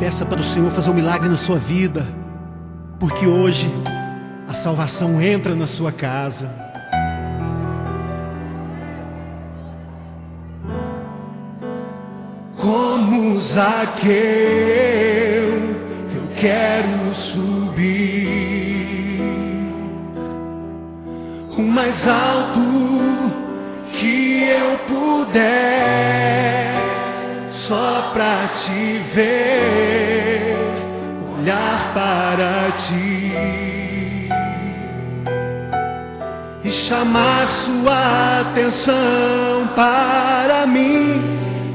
Peça para o Senhor fazer um milagre na sua vida, porque hoje a salvação entra na sua casa. Como Zaqueu, eu quero subir o mais alto que eu puder, só pra te ver, olhar para ti e chamar sua atenção para mim.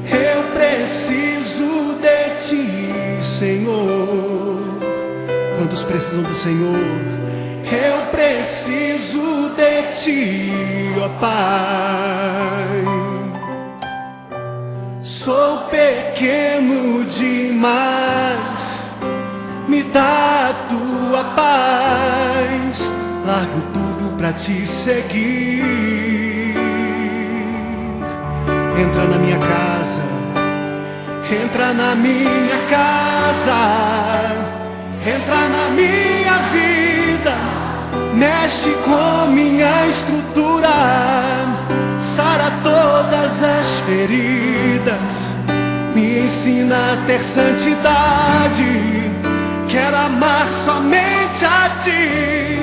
Eu preciso de ti, Senhor. Quantos precisam do Senhor? Eu preciso de ti, ó Pai. Sou pequeno demais, me dá a tua paz. Largo tudo pra te seguir. Entra na minha casa, entra na minha casa, entra na minha vida, mexe com minha estrutura, sara todas as feridas, me ensina a ter santidade. Quero amar somente a ti,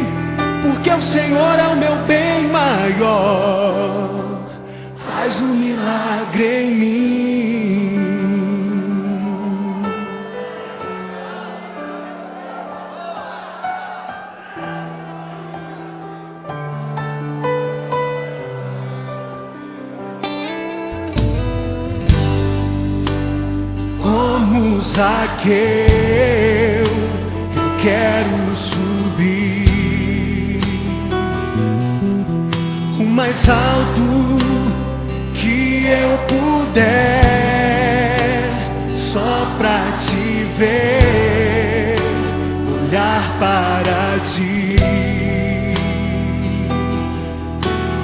porque o Senhor é o meu bem maior. Faz um milagre em mim. Como Zaqueu, eu quero subir o mais alto que eu puder, só pra te ver, olhar para ti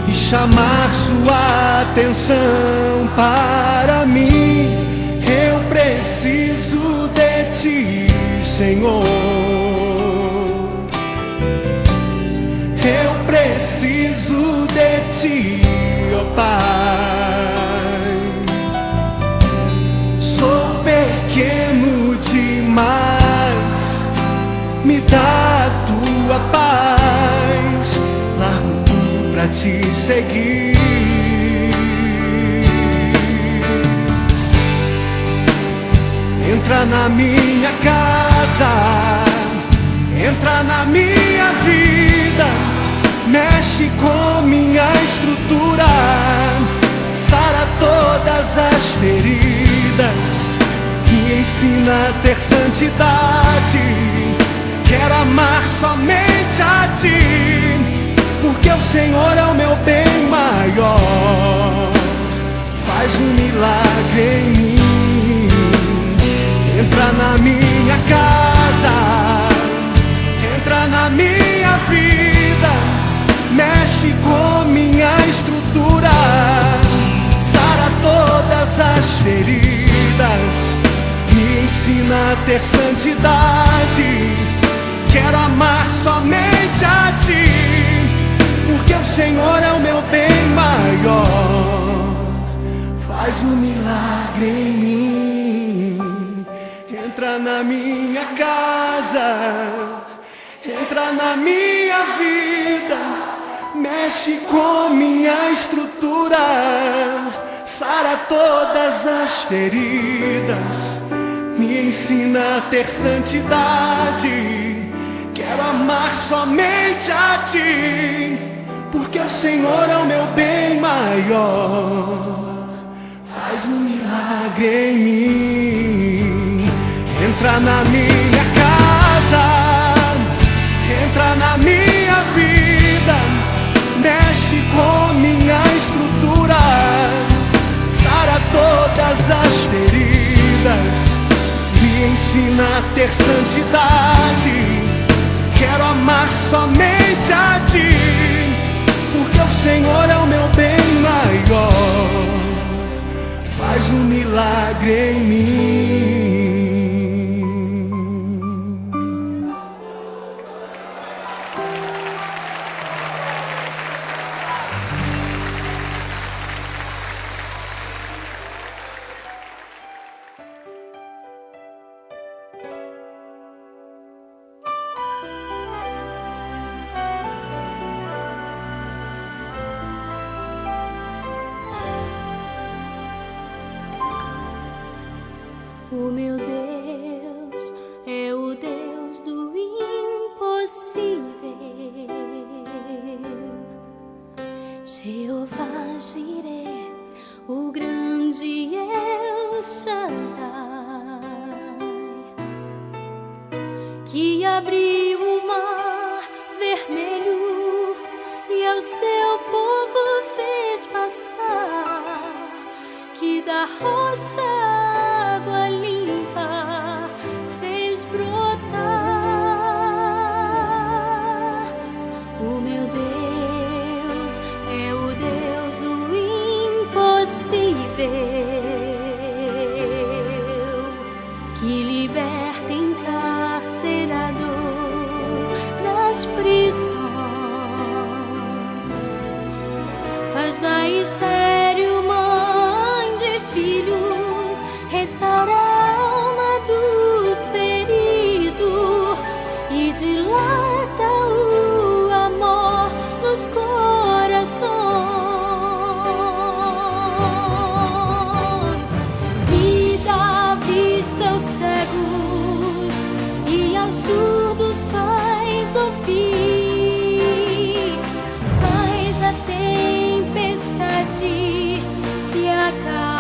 e chamar sua atenção para mim. Eu preciso de ti, Senhor. Eu preciso de ti, ó Pai. Sou pequeno demais, me dá a tua paz. Largo tudo pra te seguir. Entra na minha casa, entra na minha vida, mexe com minha estrutura, sara todas as feridas, me ensina a ter santidade. Quero amar somente a ti, porque o Senhor é o meu bem maior. Faz um milagre em mim. Entra na minha casa, entra na minha vida, mexe com minha estrutura, sara todas as feridas, me ensina a ter santidade. Quero amar somente a ti, porque o Senhor é o meu bem maior. Faz um milagre em mim. Entra na minha casa, entra na minha vida, mexe com minha estrutura, sara todas as feridas, me ensina a ter santidade. Quero amar somente a ti, porque o Senhor é o meu bem maior. Faz um milagre em mim. Entra na minha casa, entra na minha vida, mexe com minha estrutura, sara todas as feridas, me ensina a ter santidade. Quero amar somente a ti, porque o Senhor é o meu bem maior. Faz um milagre em mim. O meu Deus é o Deus do impossível. Jeová Jireh, o grande El Shaddai, que abriu o mar vermelho e ao seu povo fez passar, que da rocha água limpa fez brotar. O meu Deus é o Deus do impossível, que liberta encarcerados das prisões, faz da estéril mãe de filhos, restaura a alma do ferido e dilata o amor nos corações, que dá vista aos cegos e aos surdos faz ouvir, faz a tempestade se acalmar.